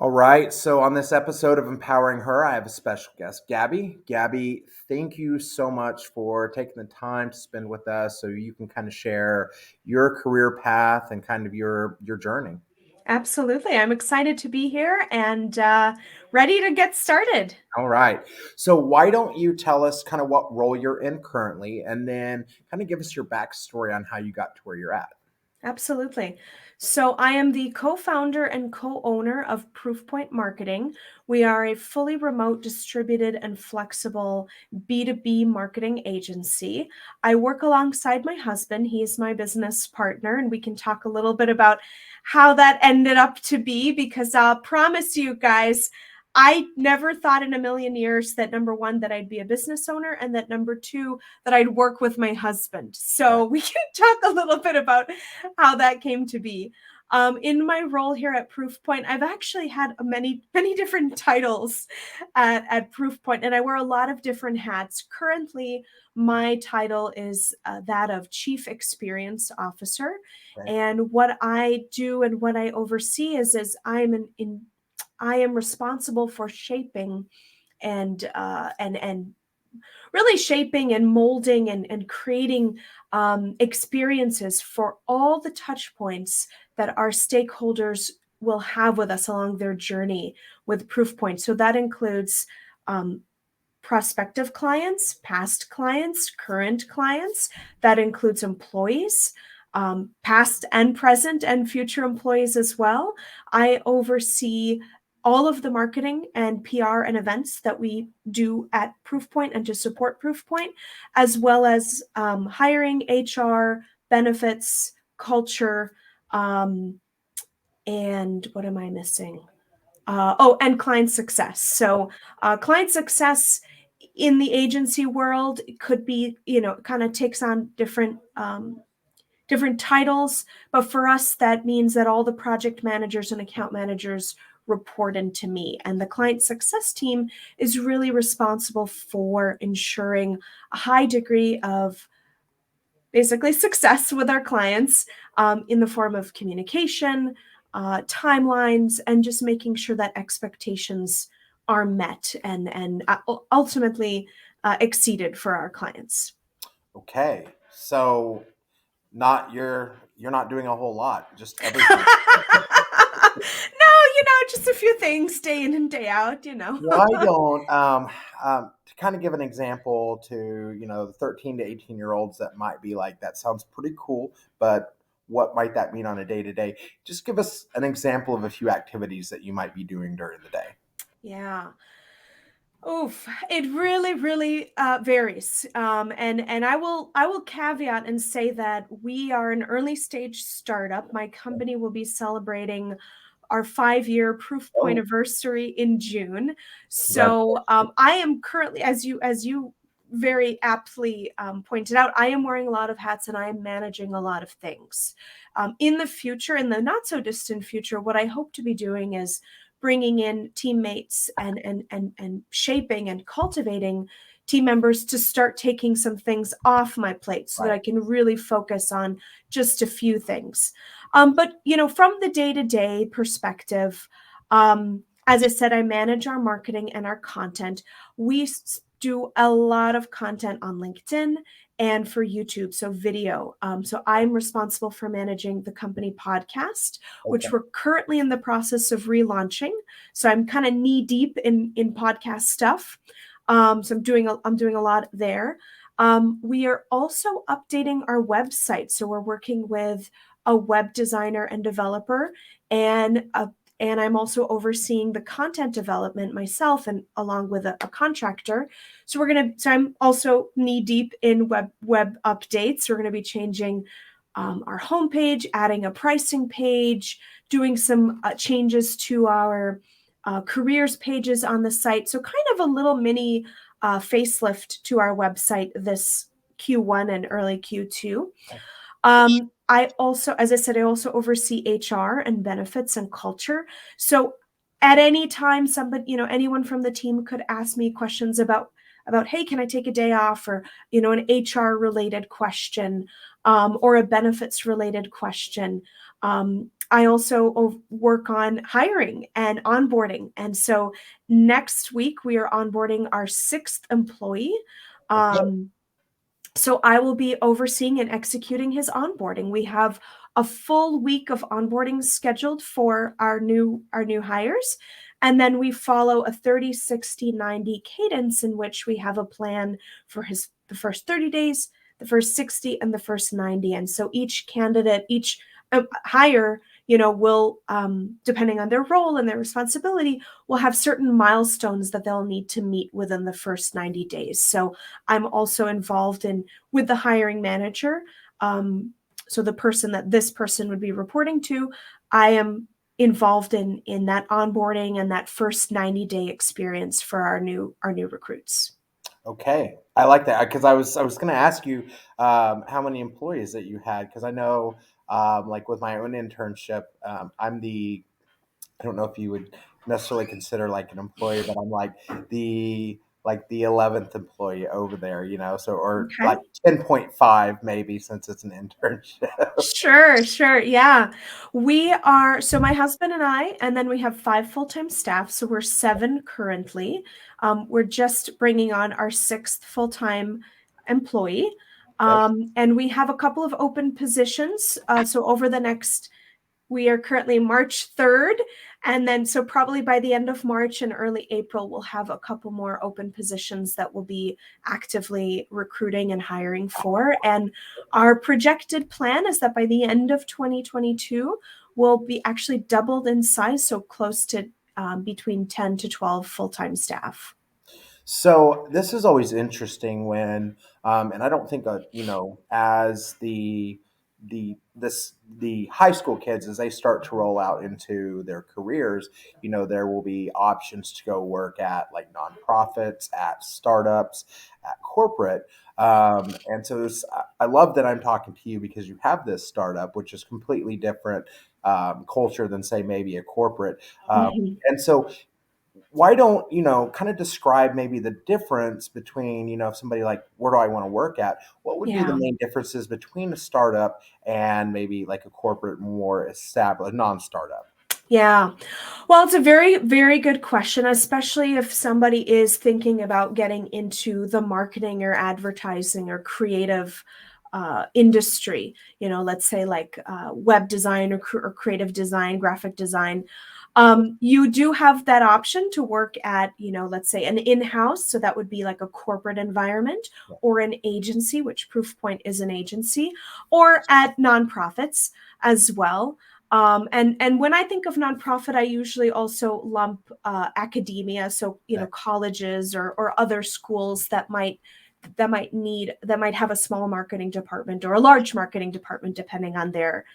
All right. So on this episode of Empowering Her, I have a special guest, Gabby. Gabby, thank you so much for taking the time to spend with us so you can kind of share your career path and kind of your journey. Absolutely. I'm excited to be here and ready to get started. All right. So why don't you tell us kind of what role you're in currently and then kind of give us your backstory on how you got to where you're at. Absolutely. So, I am the co founder and co owner of Proofpoint Marketing. We are a fully remote, distributed, and flexible B2B marketing agency. I work alongside my husband. He is my business partner, and we can talk a little bit about how that ended up to be because I'll promise you guys, I never thought in a million years that number one, that I'd be a business owner, and that number two, that I'd work with my husband. Right. So we can talk a little bit about how that came to be. In my role here at Proofpoint, I've actually had many different titles at Proofpoint, and I wear a lot of different hats. Currently, my title is that of Chief Experience Officer, Right. and what I do and what I oversee is I am responsible for shaping and really shaping and molding and creating experiences for all the touch points that our stakeholders will have with us along their journey with Proofpoint. So that includes um, prospective clients, past clients, current clients. That includes employees, past and present and future employees as well. I oversee all of the marketing and PR and events that we do at Proofpoint and to support Proofpoint, as well as hiring, HR, benefits, culture, and what am I missing? And client success. So, client success in the agency world could be, kind of takes on different titles, but for us, that means that all the project managers and account managers report into me. And the client success team is really responsible for ensuring a high degree of basically success with our clients in the form of communication, timelines, and just making sure that expectations are met and ultimately exceeded for our clients. Okay. So not you're not doing a whole lot, just everything. No, just a few things day in and day out. Why don't to kind of give an example to the 13 to 18 year olds that might be like that sounds pretty cool, but what might that mean on a day to day? Just give us an example of a few activities that you might be doing during the day. Yeah. Oof, it really varies. And I will caveat and say that we are an early stage startup. My company will be celebrating our 5-year proof point Oh, anniversary in June. So congratulations. I am currently, as you very aptly pointed out, I am wearing a lot of hats and I am managing a lot of things. In the future, in the not so distant future, what I hope to be doing is bringing in teammates and shaping and cultivating team members to start taking some things off my plate so that Right. I can really focus on just a few things. But from the day-to-day perspective, as I said, I manage our marketing and our content. We do a lot of content on LinkedIn and for YouTube, so video. So I'm responsible for managing the company podcast, Okay. which we're currently in the process of relaunching. So I'm kind of knee deep in podcast stuff. So I'm doing a lot there. We are also updating our website. So we're working with a web designer and developer, and I'm also overseeing the content development myself, and along with a contractor. So I'm also knee deep in web updates. We're gonna be changing our homepage, adding a pricing page, doing some changes to our careers pages on the site. So kind of a little mini facelift to our website this Q1 and early Q2. I also, as I said, I also oversee HR and benefits and culture. So at any time, anyone from the team could ask me questions about, hey, can I take a day off, or an HR related question, or a benefits related question. I also work on hiring and onboarding. And so next week we are onboarding our 6th employee. Okay. So I will be overseeing and executing his onboarding. We have a full week of onboarding scheduled for our new hires. And then we follow a 30, 60, 90 cadence in which we have a plan for the first 30 days, the first 60, and the first 90. And so each candidate, each hire, will, depending on their role and their responsibility, will have certain milestones that they'll need to meet within the first 90 days. So I'm also involved in with the hiring manager. So the person that this person would be reporting to, I am involved in that onboarding and that first 90-day experience for our new recruits. Okay, I like that because I was going to ask you how many employees that you had because I know like with my own internship, I'm the I don't know if you would necessarily consider like an employee, but I'm like the 11th employee over there, so or Okay. like 10.5 maybe since it's an internship. Sure, sure. Yeah. So my husband and I, and then we have 5 full-time staff. So we're 7 currently. We're just bringing on our 6th full-time employee. Okay. And we have a couple of open positions. So over the next we are currently March 3rd. And then, so probably by the end of March and early April, we'll have a couple more open positions that we'll be actively recruiting and hiring for. And our projected plan is that by the end of 2022, we'll be actually doubled in size, so close to between 10 to 12 full-time staff. So this is always interesting when, and I don't think as the high school kids as they start to roll out into their careers, there will be options to go work at like nonprofits, at startups, at corporate, and so I love that I'm talking to you because you have this startup, which is completely different culture than say maybe a corporate, Mhm. and so why don't kind of describe maybe the difference between if somebody like where do I want to work at, what would be the Yeah. main differences between a startup and maybe like a corporate more established non-startup? Yeah. Well, it's a very, very good question, especially if somebody is thinking about getting into the marketing or advertising or creative industry. Let's say like web design or creative design, graphic design. You do have that option to work at, let's say an in-house. So that would be like a corporate environment or an agency, which Proofpoint is an agency, or at nonprofits as well. And when I think of nonprofit, I usually also lump academia, so Okay. colleges or other schools that might have a small marketing department or a large marketing department, depending on their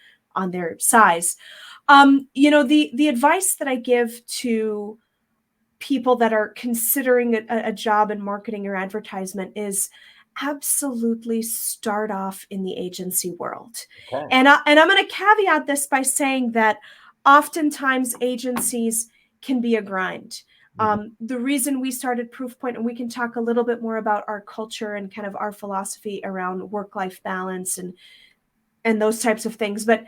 size. The advice that I give to people that are considering a job in marketing or advertisement is absolutely start off in the agency world. Okay. And I'm going to caveat this by saying that oftentimes agencies can be a grind. Mhm. The reason we started Proofpoint, and we can talk a little bit more about our culture and kind of our philosophy around work-life balance and those types of things. But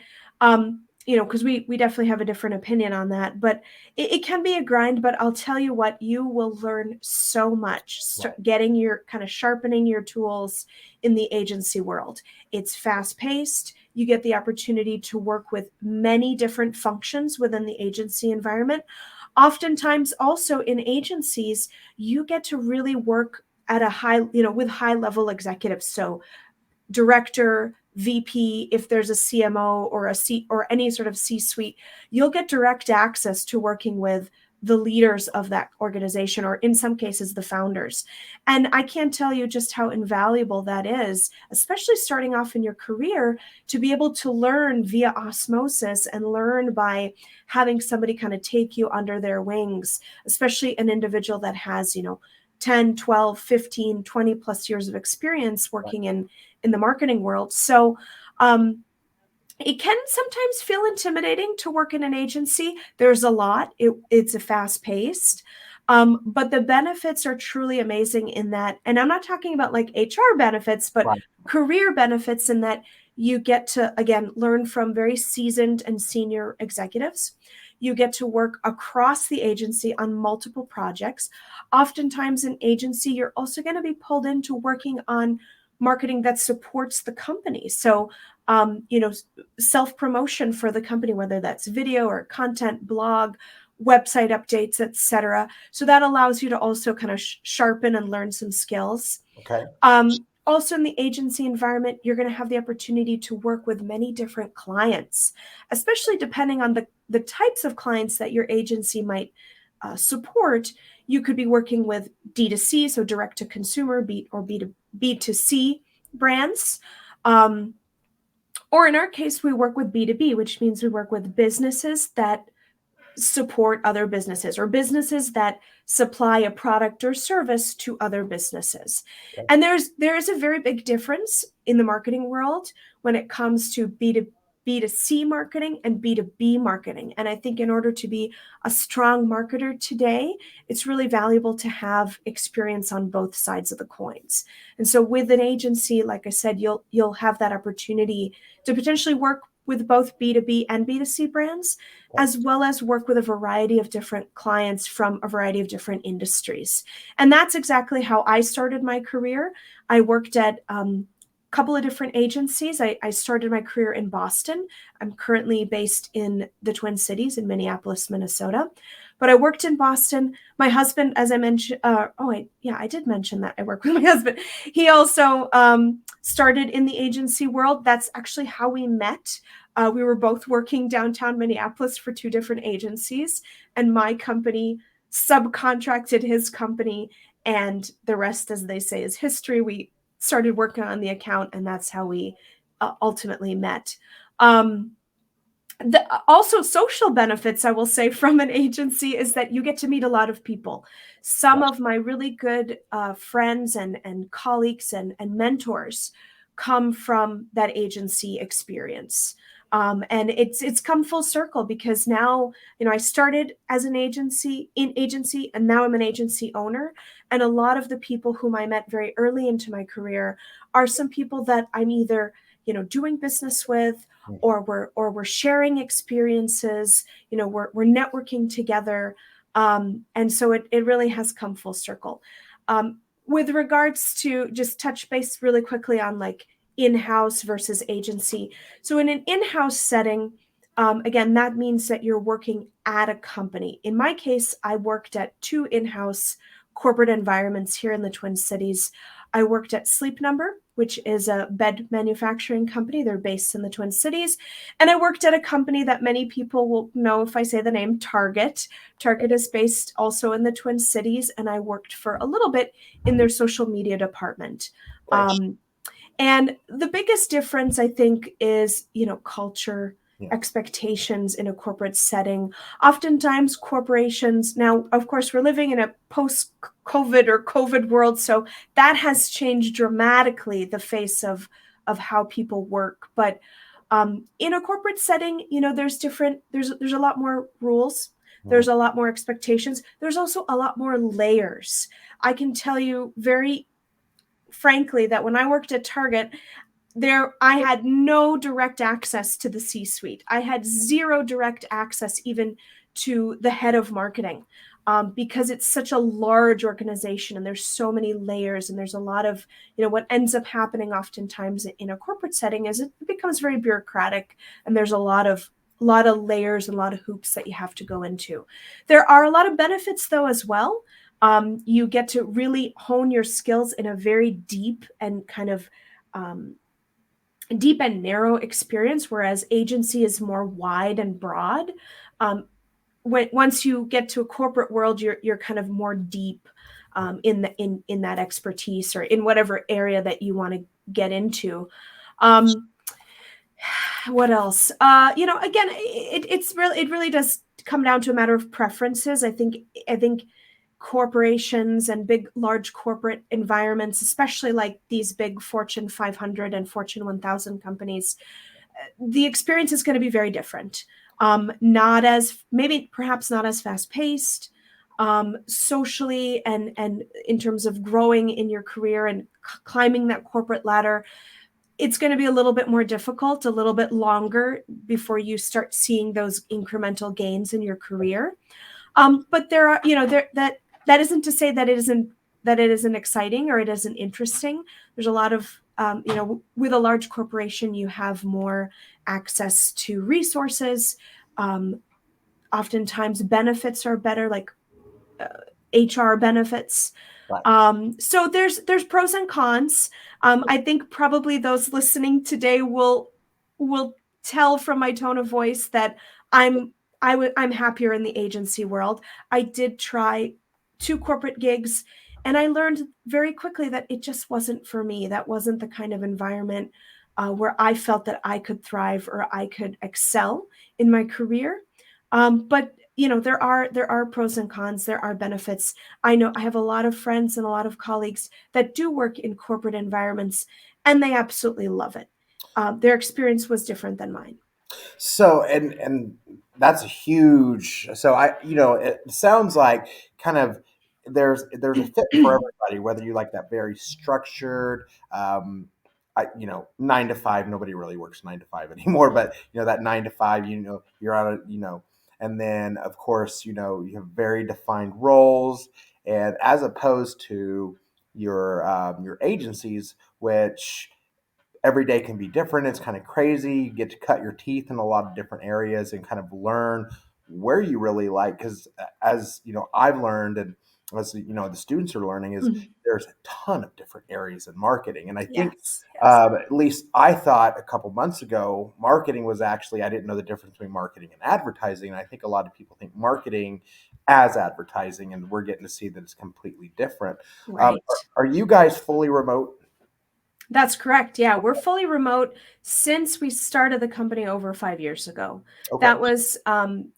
because we definitely have a different opinion on that. But it can be a grind. But I'll tell you what, you will learn so much Right. getting your kind of sharpening your tools in the agency world. It's fast paced. You get the opportunity to work with many different functions within the agency environment. Oftentimes, also in agencies, you get to really work at a high, with high level executives. So director, VP, if there's a CMO or a C or any sort of C-suite, you'll get direct access to working with the leaders of that organization, or in some cases, the founders. And I can't tell you just how invaluable that is, especially starting off in your career, to be able to learn via osmosis and learn by having somebody kind of take you under their wings, especially an individual that has, 10, 12, 15, 20 plus years of experience Right. working in the marketing world. So it can sometimes feel intimidating to work in an agency. There's a lot. It's a fast paced. But the benefits are truly amazing in that, and I'm not talking about like HR benefits, but Right. career benefits in that You get to, again, learn from very seasoned and senior executives. You get to work across the agency on multiple projects. Oftentimes in agency, you're also going to be pulled into working on marketing that supports the company. So, self-promotion for the company, whether that's video or content, blog, website updates, etc. So that allows you to also kind of sharpen and learn some skills. Okay. Also, in the agency environment, you're going to have the opportunity to work with many different clients, especially depending on the types of clients that your agency might support. You could be working with D2C, so direct to consumer, or B2C brands. Or in our case, we work with B2B, which means we work with businesses that support other businesses, or businesses that supply a product or service to other businesses. Okay. And there's a very big difference in the marketing world when it comes to B2C marketing and B2B marketing. And I think in order to be a strong marketer today, it's really valuable to have experience on both sides of the coins. And so with an agency, like I said, you'll have that opportunity to potentially work with both B2B and B2C brands, as well as work with a variety of different clients from a variety of different industries. And that's exactly how I started my career. I worked at couple of different agencies. I started my career in Boston. I'm currently based in the Twin Cities in Minneapolis, Minnesota. But I worked in Boston. My husband, as I mentioned, I did mention that I work with my husband. He also started in the agency world. That's actually how we met. We were both working downtown Minneapolis for two different agencies, and my company subcontracted his company, and the rest, as they say, is history. We started working on the account, and that's how we ultimately met. Also social benefits, I will say, from an agency is that you get to meet a lot of people. Some of my really good friends and colleagues and mentors come from that agency experience. And it's come full circle, because now, I started as an agency, and now I'm an agency owner. And a lot of the people whom I met very early into my career are some people that I'm either, doing business with, or we're sharing experiences, we're networking together. And so it really has come full circle. With regards to, just touch base really quickly on like in-house versus agency. So in an in-house setting, again, that means that you're working at a company. In my case, I worked at two in-house corporate environments here in the Twin Cities. I worked at Sleep Number, which is a bed manufacturing company. They're based in the Twin Cities. And I worked at a company that many people will know if I say the name, Target. Target is based also in the Twin Cities, and I worked for a little bit in their social media department. And the biggest difference, I think, is, culture, expectations in a corporate setting. Oftentimes corporations, now, of course, we're living in a post-COVID or COVID world, so that has changed dramatically the face of how people work. But in a corporate setting, there's a lot more rules. There's a lot more expectations. There's also a lot more layers. I can tell you very frankly that when I worked at Target, I had no direct access to the C-suite. I had zero direct access even to the head of marketing, because it's such a large organization and there's so many layers, and there's a lot of, what ends up happening oftentimes in a corporate setting is it becomes very bureaucratic, and there's a lot of layers and a lot of hoops that you have to go into. There are a lot of benefits though as well. You get to really hone your skills in a very deep and kind of deep and narrow experience, whereas agency is more wide and broad. Once you get to a corporate world, you're kind of more deep in that expertise, or in whatever area that you want to get into. What else? Again, it really does come down to a matter of preferences. I think corporations and large corporate environments, especially like these big Fortune 500 and Fortune 1000 companies, the experience is going to be very different. Perhaps not as fast paced, socially, and in terms of growing in your career and climbing that corporate ladder. it's going to be a little bit more difficult, a little bit longer before you start seeing those incremental gains in your career. But there are, that isn't to say that it isn't exciting or it isn't interesting. There's a lot of, with a large corporation, you have more access to resources. Um, Oftentimes benefits are better, like HR benefits. Right. So there's pros and cons. I think probably those listening today will tell from my tone of voice that I'm I'm happier in the agency world. I did try 2 corporate gigs, and I learned very quickly that it just wasn't for me. That wasn't the kind of environment where I felt that I could thrive or I could excel in my career. But there are pros and cons. There are benefits. I know I have a lot of friends and a lot of colleagues that do work in corporate environments, and they absolutely love it. Their experience was different than mine. So and that's a huge. So it sounds like kind of there's a fit for everybody, whether you like that very structured. 9 to 5. Nobody really works 9 to 5 anymore, but that 9 to 5. You're on and then of course you have very defined roles, and as opposed to your agencies, which every day can be different. It's kind of crazy. You get to cut your teeth in a lot of different areas and kind of learn where you really like. Because as I've learned, and as the students are learning, is Mhm. there's a ton of different areas in marketing. And I think, Yes, yes. at least I thought a couple months ago, marketing was actually, I didn't know the difference between marketing and advertising. And I think a lot of people think marketing as advertising, and we're getting to see that it's completely different. Right. Are you guys fully remote? That's correct. Yeah, we're fully remote since we started the company over 5 years ago. Okay. That was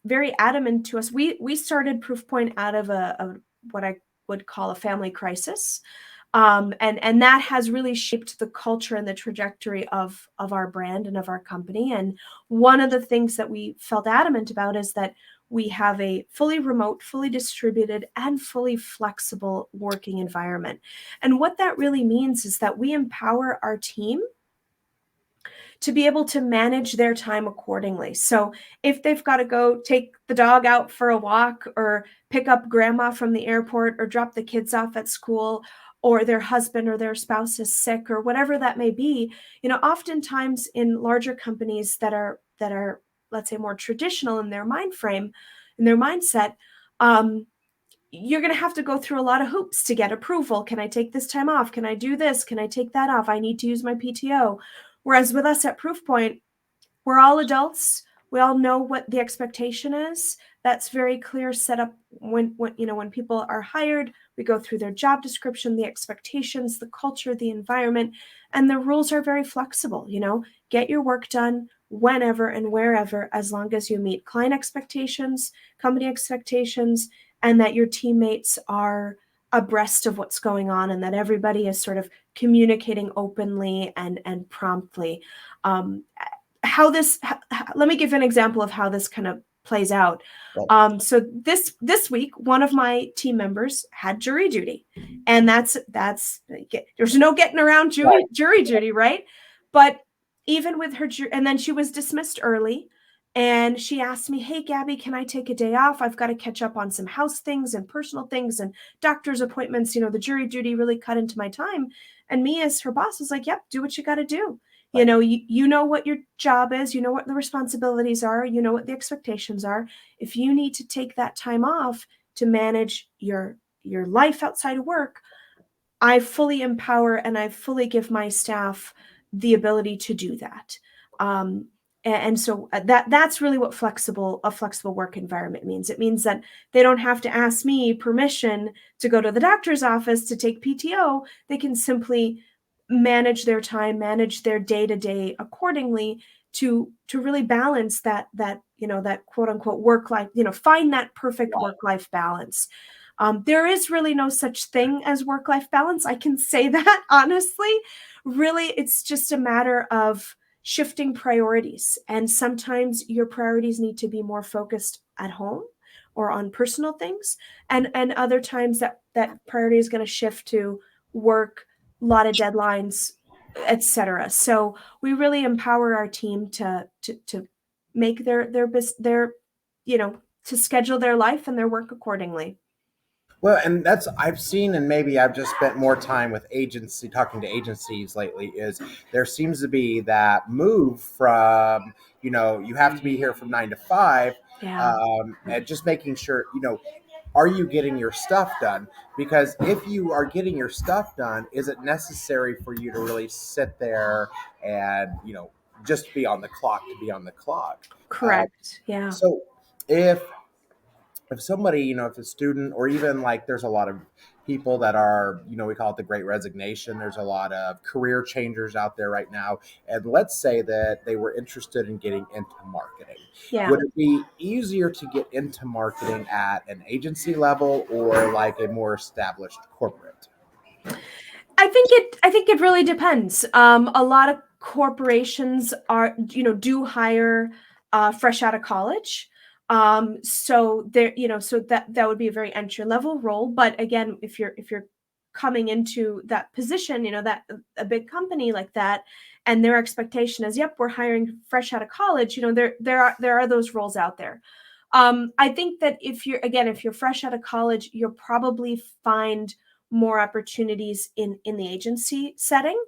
very adamant to us. We started Proofpoint out of a what I would call a family crisis, and that has really shaped the culture and the trajectory of our brand and of our company. And one of the things that we felt adamant about is that we have a fully remote, fully distributed, and fully flexible working environment. And what that really means is that we empower our team to be able to manage their time accordingly. So if they've got to go take the dog out for a walk or pick up grandma from the airport or drop the kids off at school, or their husband or their spouse is sick or whatever that may be, oftentimes in larger companies that are, let's say, more traditional in their mind frame, in their mindset, um, you're going to have to go through a lot of hoops to get approval. Can I take this time off? Can I do this? Can I take that off? I need to use my PTO. Whereas with us at Proofpoint, we're all adults. We all know what the expectation is. That's very clear set up when people are hired. We go through their job description, the expectations, the culture, the environment, and the rules are very flexible. Get your work done whenever and wherever, as long as you meet client expectations, company expectations, and that your teammates are abreast of what's going on and that everybody is sort of communicating openly and promptly. Um, how this Let me give an example of how this kind of plays out. Right. So this week, one of my team members had jury duty, and that's there's no getting around jury duty, right? But even with her, and then she was dismissed early, and she asked me, "Hey, Gabby, can I take a day off? I've got to catch up on some house things and personal things and doctor's appointments. The jury duty really cut into my time." And me, as her boss, was like, "Yep, do what you got to do." Right. You know what your job is, you know what the responsibilities are, you know what the expectations are. If you need to take that time off to manage your life outside of work, I fully empower and I fully give my staff the ability to do that. Um, and so that's really what a flexible work environment means. It means that they don't have to ask me permission to go to the doctor's office to take PTO. They can simply manage their time, manage their day to day accordingly to really balance that quote unquote work life, find that perfect Right. work life balance. There is really no such thing as work life balance. I can say that honestly. Really, it's just a matter of shifting priorities. And sometimes your priorities need to be more focused at home or on personal things. And other times that priority is going to shift to work, a lot of deadlines, etc. So we really empower our team to make their you know to schedule their life and their work accordingly. Well, and that's I've seen, and maybe I've just spent more time with agency talking to agencies lately. Is there seems to be that move from you have to be here from 9 to 5, Yeah, and just making sure are you getting your stuff done? Because if you are getting your stuff done, is it necessary for you to really sit there and just be on the clock to be on the clock? Uh, correct. Yeah, so if somebody, if a student or even like there's a lot of people that are, we call it the great resignation. There's a lot of career changers out there right now. And let's say that they were interested in getting into marketing. yeah. Would it be easier to get into marketing at an agency level or like a more established corporate? I think it really depends. A lot of corporations do hire fresh out of college. So there, so that would be a very entry level role. But again, if you're coming into that position, that a big company like that, and their expectation is, yep, we're hiring fresh out of college. There are those roles out there. I think that if you're fresh out of college, you'll probably find more opportunities in the agency setting.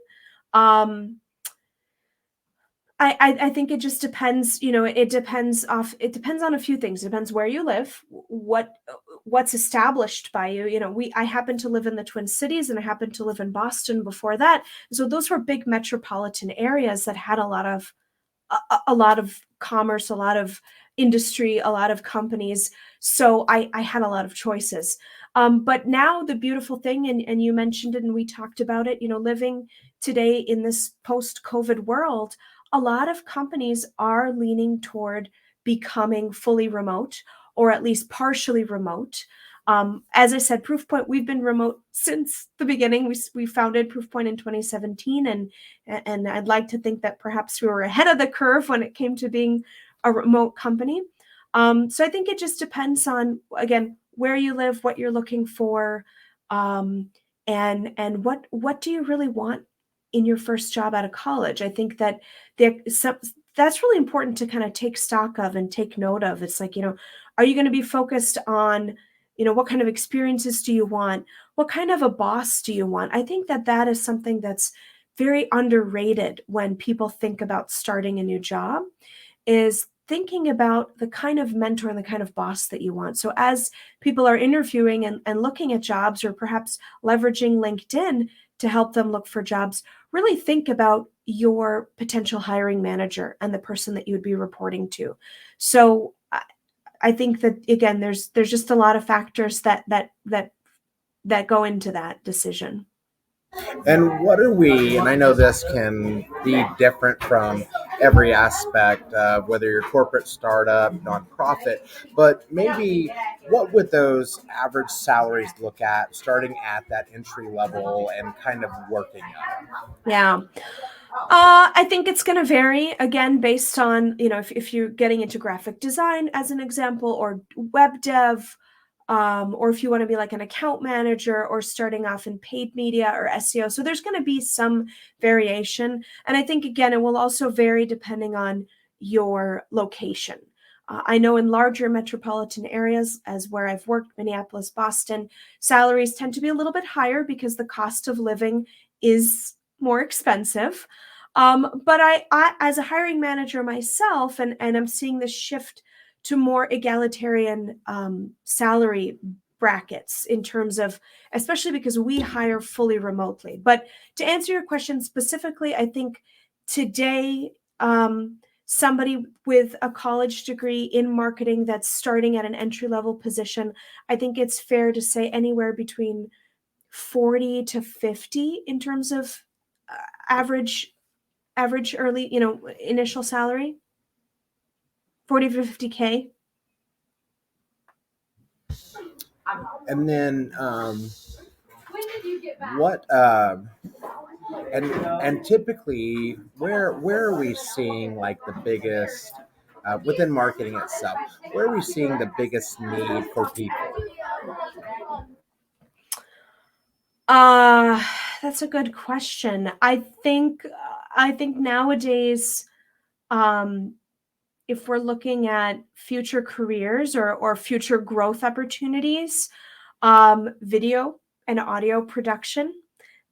Um, I think it just depends. It depends on a few things. It depends where you live, what's established by you. I happen to live in the Twin Cities, and I happen to live in Boston before that. So those were big metropolitan areas that had a lot of commerce, a lot of industry, a lot of companies. So I had a lot of choices. But now the beautiful thing, and you mentioned it, and we talked about it, living today in this post COVID world, a lot of companies are leaning toward becoming fully remote or at least partially remote. As I said, Proofpoint, we've been remote since the beginning. We founded Proofpoint in 2017, and I'd like to think that perhaps we were ahead of the curve when it came to being a remote company. So I think it just depends on, again, where you live, what you're looking for, um, and what do you really want in your first job out of college. I think that that's really important to kind of take stock of and take note of. It's like, are you going to be focused on, what kind of experiences do you want? What kind of a boss do you want? I think that is something that's very underrated when people think about starting a new job, is thinking about the kind of mentor and the kind of boss that you want. So as people are interviewing and looking at jobs, or perhaps leveraging LinkedIn to help them look for jobs, really think about your potential hiring manager and the person that you would be reporting to. So I think that, again, there's just a lot of factors that go into that decision. And what are we, and I know this can be different from every aspect of whether you're corporate, startup, nonprofit, but maybe what would those average salaries look at starting at that entry level and kind of working up? Yeah. I think it's going to vary, again, based on, if you're getting into graphic design as an example, or web dev, or if you want to be like an account manager, or starting off in paid media or SEO. So there's going to be some variation. And I think, again, it will also vary depending on your location. I know in larger metropolitan areas, as where I've worked, Minneapolis, Boston, salaries tend to be a little bit higher because the cost of living is more expensive. But as a hiring manager myself, and I'm seeing this shift to more egalitarian salary brackets, in terms of, especially because we hire fully remotely. But to answer your question specifically, I think today, somebody with a college degree in marketing that's starting at an entry level position, I think it's fair to say anywhere between 40 to 50 in terms of uh, average early, initial salary, 40 to 50K. And then what and typically where are we seeing like the biggest within marketing itself, where are we seeing the biggest need for people? Uh, that's a good question. I think nowadays, um, if we're looking at future careers or future growth opportunities, video and audio production,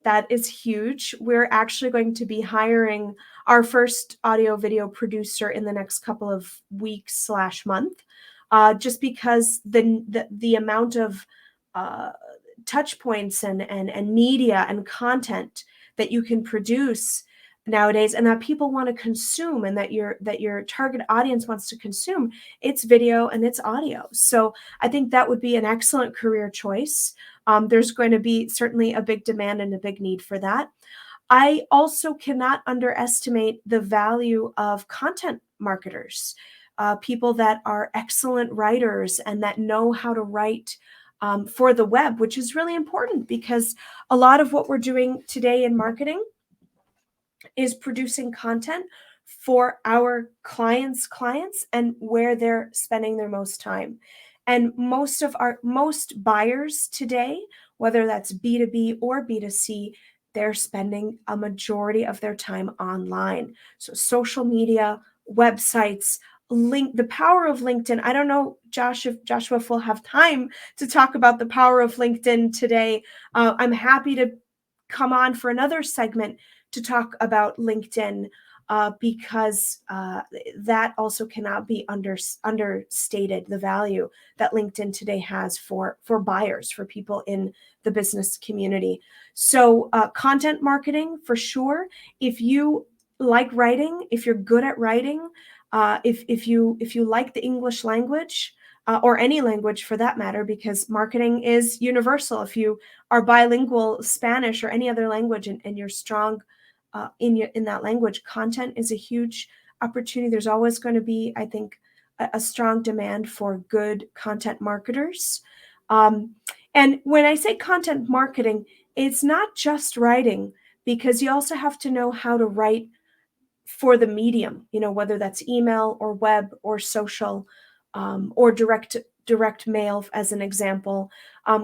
that is huge. We're actually going to be hiring our first audio video producer in the next couple of weeks slash month, just because the amount of uh, touch points and media and content that you can produce nowadays and that people want to consume and that your target audience wants to consume, it's video and it's audio. So I think that would be an excellent career choice. There's going to be certainly a big demand and a big need for that. I also cannot underestimate the value of content marketers, people that are excellent writers and that know how to write for the web, which is really important because a lot of what we're doing today in marketing is producing content for our clients and where they're spending their most time. And most buyers today, whether that's B2B or B2C, they're spending a majority of their time online. So social media, websites, the power of LinkedIn. I don't know, Josh, if Joshua will have time to talk about the power of LinkedIn today. I'm happy to come on for another segment to talk about LinkedIn, because that also cannot be understated, the value that LinkedIn today has for buyers, for people in the business community. So content marketing for sure. If you like writing, if you're good at writing, if you like the English language, or any language for that matter, because marketing is universal. If you are bilingual, Spanish or any other language, and you're strong in that language, content is a huge opportunity. There's always going to be, I think, a strong demand for good content marketers. Um, and when I say content marketing, it's not just writing, because you also have to know how to write for the medium, whether that's email or web or social, or direct mail, as an example.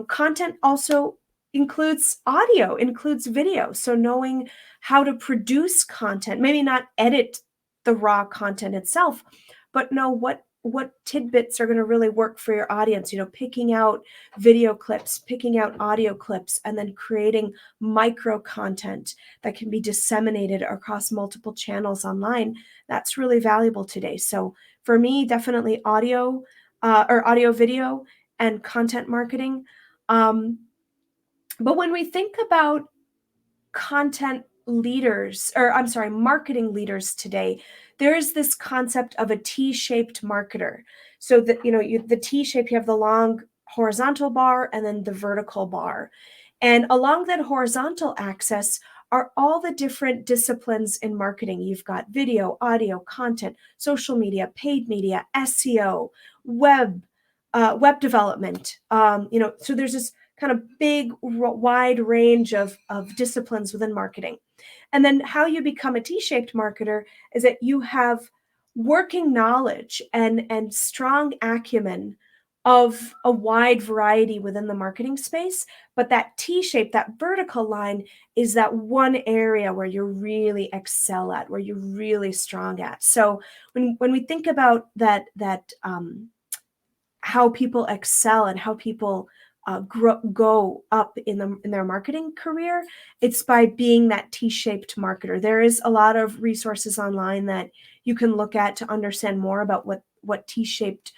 Content also includes audio, includes video. So knowing how to produce content, maybe not edit the raw content itself, but know what tidbits are going to really work for your audience. Picking out video clips, picking out audio clips, and then creating micro content that can be disseminated across multiple channels online. That's really valuable today. So for me, definitely audio, or audio video and content marketing. Um, but when we think about content leaders, or I'm sorry, marketing leaders today, there is this concept of a T-shaped marketer. So that, the T-shape, you have the long horizontal bar and then the vertical bar. And along that horizontal axis are all the different disciplines in marketing. You've got video, audio, content, social media, paid media, SEO, web development. So there's this kind of big, wide range of disciplines within marketing. And then how you become a T-shaped marketer is that you have working knowledge and strong acumen of a wide variety within the marketing space. But that T-shape, that vertical line, is that one area where you really excel at, where you're really strong at. So when we think about that how people excel and how people go up in their marketing career, it's by being that T-shaped marketer. There is a lot of resources online that you can look at to understand more about what a T-shaped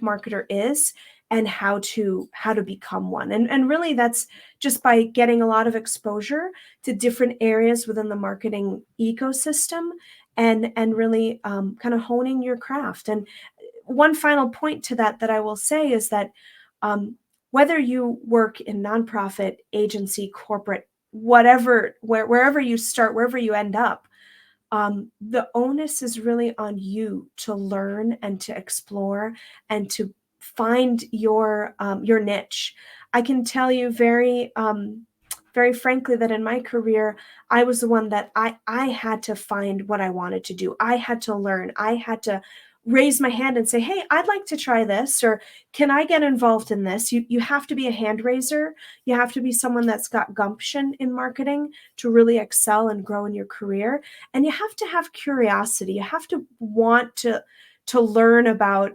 marketer is and how to become one. And really, that's just by getting a lot of exposure to different areas within the marketing ecosystem, and really kind of honing your craft. And one final point to that I will say is that um, whether you work in nonprofit, agency, corporate, whatever, wherever you start, wherever you end up, the onus is really on you to learn and to explore and to find your niche. I can tell you very frankly that in my career, I was the one that I had to find what I wanted to do. I had to learn. I had to raise my hand and say, hey, I'd like to try this, or can I get involved in this? You have to be a hand raiser. You have to be someone that's got gumption in marketing to really excel and grow in your career. And you have to have curiosity. You have to want to learn about,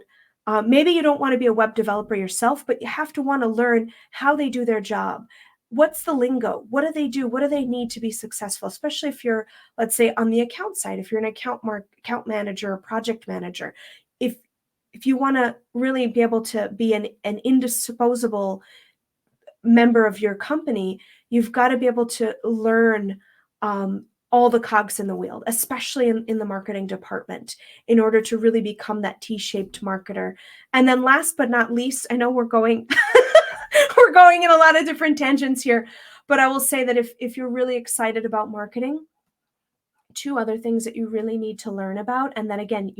maybe you don't want to be a web developer yourself, but you have to want to learn how they do their job. What's the lingo? What do they do? What do they need to be successful? Especially if you're, let's say, on the account side, if you're an account manager or project manager, if you want to really be able to be an indisposable member of your company, you've got to be able to learn all the cogs in the wheel, especially in the marketing department, in order to really become that T-shaped marketer. And then last but not least, I know we're going we're going in a lot of different tangents here, but I will say that if you're really excited about marketing, two other things that you really need to learn about. And then again,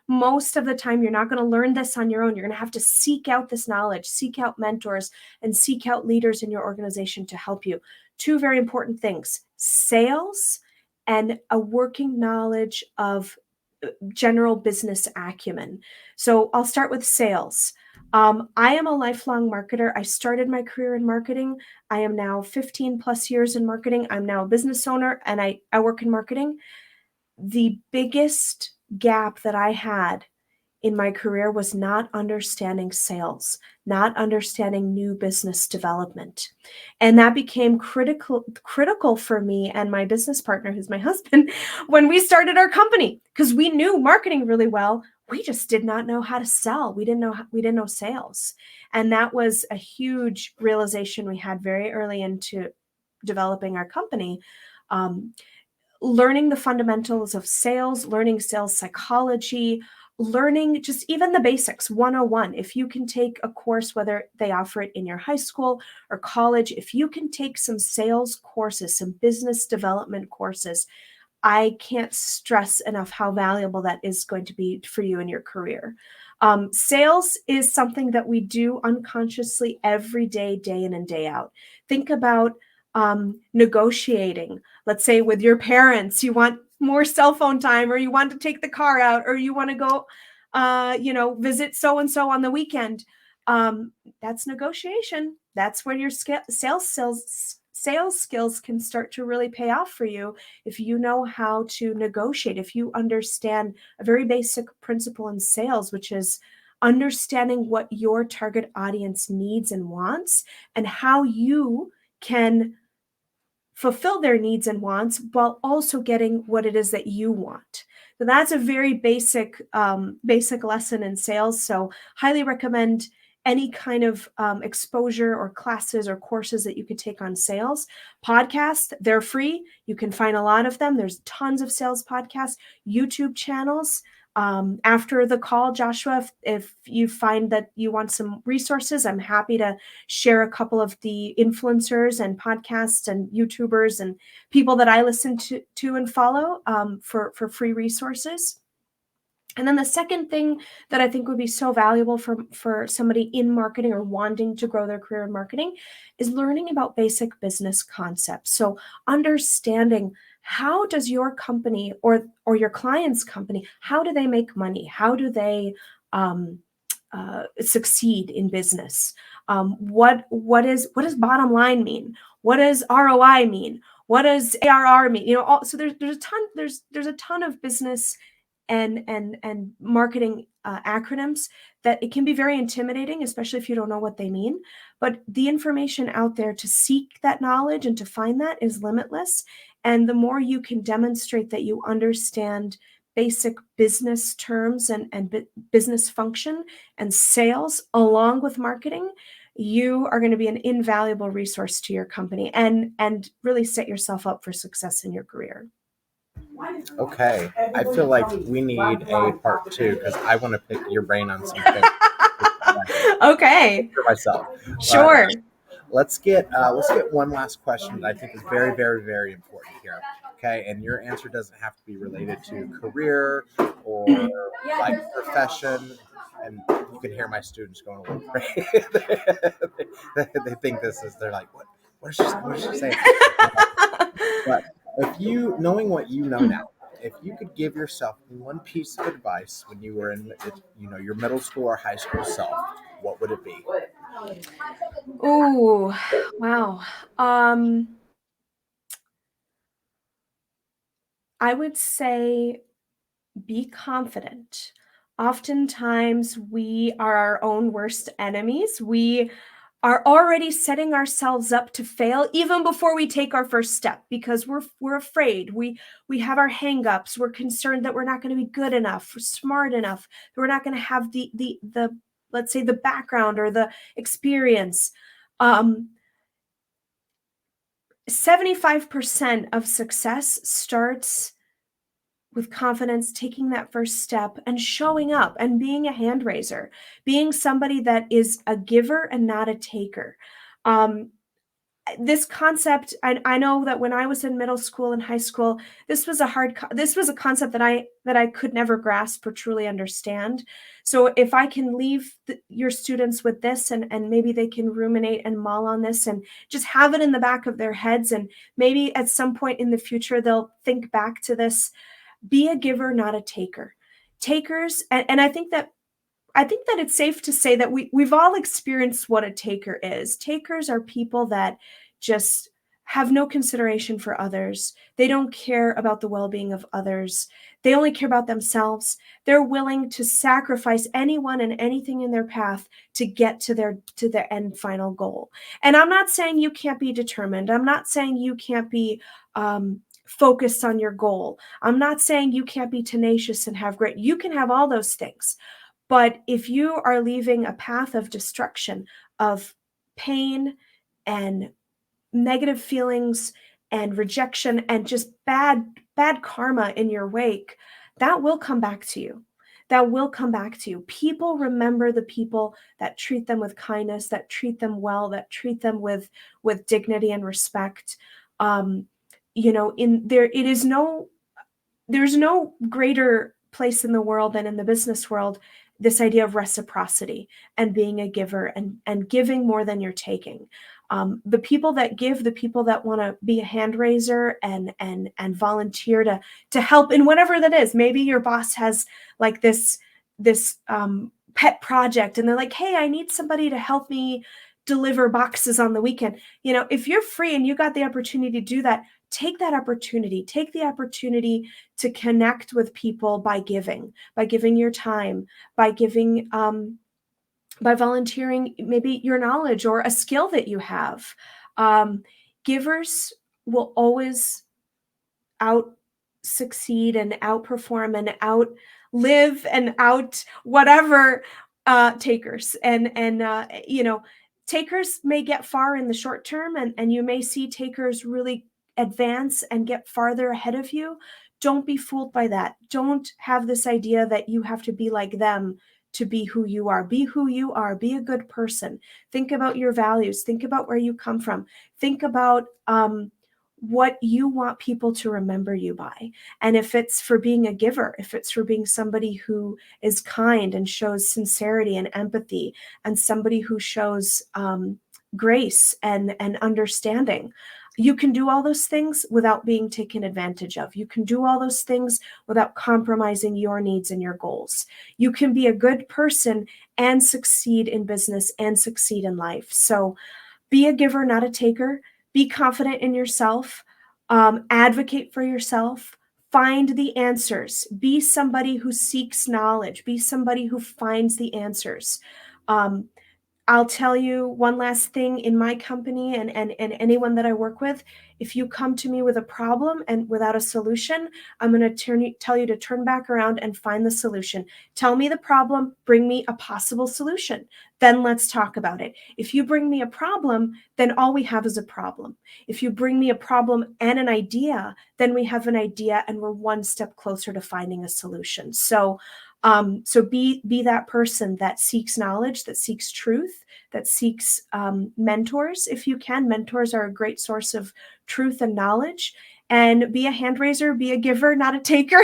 most of the time, you're not going to learn this on your own. You're going to have to seek out this knowledge, seek out mentors, and seek out leaders in your organization to help you. Two very important things: sales and a working knowledge of general business acumen. So I'll start with sales. I am a lifelong marketer. I started my career in marketing. I am now 15 plus years in marketing. I'm now a business owner, and I work in marketing. The biggest gap that I had in my career was not understanding sales, not understanding new business development. And that became critical for me and my business partner, who's my husband, when we started our company, because we knew marketing really well. We just did not know how to sell. We didn't know sales. And that was a huge realization we had very early into developing our company. Learning the fundamentals of sales, learning sales psychology, learning just even the basics 101. If you can take a course, whether they offer it in your high school or college, if you can take some sales courses, some business development courses, I can't stress enough how valuable that is going to be for you in your career. Sales is something that we do unconsciously every day, day in and day out. Think about negotiating. Let's say with your parents, you want more cell phone time, or you want to take the car out, or you want to go, visit so-and-so on the weekend. That's negotiation. That's where your sales skills can start to really pay off for you if you know how to negotiate, if you understand a very basic principle in sales, which is understanding what your target audience needs and wants, and how you can fulfill their needs and wants while also getting what it is that you want. So that's a very basic lesson in sales. So highly recommend any kind of exposure or classes or courses that you could take on sales. Podcasts, they're free. You can find a lot of them. There's tons of sales podcasts, YouTube channels. After the call, Joshua, if you find that you want some resources, I'm happy to share a couple of the influencers and podcasts and YouTubers and people that I listen to and follow for free resources. And then the second thing that I think would be so valuable for somebody in marketing or wanting to grow their career in marketing is learning about basic business concepts. So understanding, how does your company or your client's company, how do they make money? How do they succeed in business? What does bottom line mean? What does ROI mean? What does ARR mean? So there's a ton of business and marketing acronyms that it can be very intimidating, especially if you don't know what they mean. But the information out there to seek that knowledge and to find that is limitless. And the more you can demonstrate that you understand basic business terms and business function and sales along with marketing, you are going to be an invaluable resource to your company and really set yourself up for success in your career. Okay, I feel like we need a part two because I want to pick your brain on some things Okay, for myself. sure. Let's get one last question that I think is very, very, very important here. Okay, and your answer doesn't have to be related to career or like profession. And you can hear my students going a little crazy. They think they're like, what is she saying? But if knowing what you know now, if you could give yourself one piece of advice when you were in, your middle school or high school self, what would it be? Oh, wow. Um, I would say be confident. Oftentimes, we are our own worst enemies. We are already setting ourselves up to fail even before we take our first step because we're afraid. We have our hangups. We're concerned that we're not going to be good enough, smart enough, that we're not going to have the let's say the background or the experience. Um, 75% of success starts with confidence, taking that first step and showing up and being a hand raiser, being somebody that is a giver and not a taker. Um, this concept, I know that when I was in middle school and high school, this was a concept that I could never grasp or truly understand. So if I can leave your students with this, and maybe they can ruminate and mull on this and just have it in the back of their heads, and maybe at some point in the future they'll think back to this. Be a giver, not a taker. Takers, and I think that it's safe to say that we've all experienced what a taker is. Takers are people that just have no consideration for others. They don't care about the well-being of others. They only care about themselves. They're willing to sacrifice anyone and anything in their path to get to their end final goal. And I'm not saying you can't be determined. I'm not saying you can't be focused on your goal. I'm not saying you can't be tenacious and have great. You can have all those things. But if you are leaving a path of destruction, of pain and negative feelings and rejection and just bad karma in your wake, that will come back to you. That will come back to you. People remember the people that treat them with kindness, that treat them well, that treat them with dignity and respect. Um, in there, there's no greater place in the world than in the business world, this idea of reciprocity and being a giver and giving more than you're taking. The people that give, the people that want to be a hand raiser and volunteer to help in whatever that is. Maybe your boss has like this pet project, and they're like, "Hey, I need somebody to help me deliver boxes on the weekend." If you're free and you got the opportunity to do that, take that opportunity. Take the opportunity to connect with people by giving your time, by giving, by volunteering maybe your knowledge or a skill that you have. Givers will always out succeed and outperform and outlive and out whatever takers and takers may get far in the short term, and you may see takers really advance and get farther ahead of you. Don't be fooled by that. Don't have this idea that you have to be like them to be who you are. Be who you are. Be a good person. Think about your values. Think about where you come from. Think about what you want people to remember you by. And if it's for being a giver, if it's for being somebody who is kind and shows sincerity and empathy, and somebody who shows grace and understanding, you can do all those things without being taken advantage of. You can do all those things without compromising your needs and your goals. You can be a good person and succeed in business and succeed in life. So be a giver, not a taker. Be confident in yourself. Advocate for yourself. Find the answers. Be somebody who seeks knowledge. Be somebody who finds the answers. Um, I'll tell you one last thing in my company and anyone that I work with. If you come to me with a problem and without a solution, I'm going to tell you to turn back around and find the solution. Tell me the problem, bring me a possible solution. Then let's talk about it. If you bring me a problem, then all we have is a problem. If you bring me a problem and an idea, then we have an idea and we're one step closer to finding a solution. So be that person that seeks knowledge, that seeks truth, that seeks mentors. If you can, mentors are a great source of truth and knowledge. And be a hand raiser, be a giver, not a taker.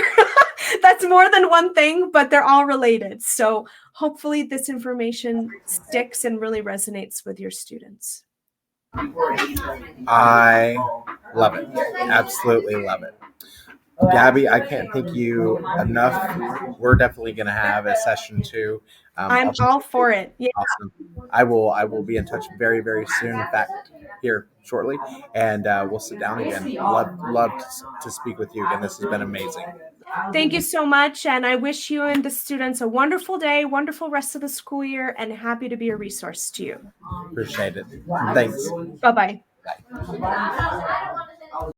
That's more than one thing, but they're all related. So hopefully this information sticks and really resonates with your students. I love it. Absolutely love it. Gabby, I can't thank you enough. We're definitely going to have a session two. I'm all for it. Yeah. Awesome. I will be in touch very very soon. In fact, here shortly, and we'll sit down again. Love to speak with you again. This has been amazing. Thank you so much. And I wish you and the students a wonderful day, wonderful rest of the school year, and happy to be a resource to you. Appreciate it. Thanks. Bye bye.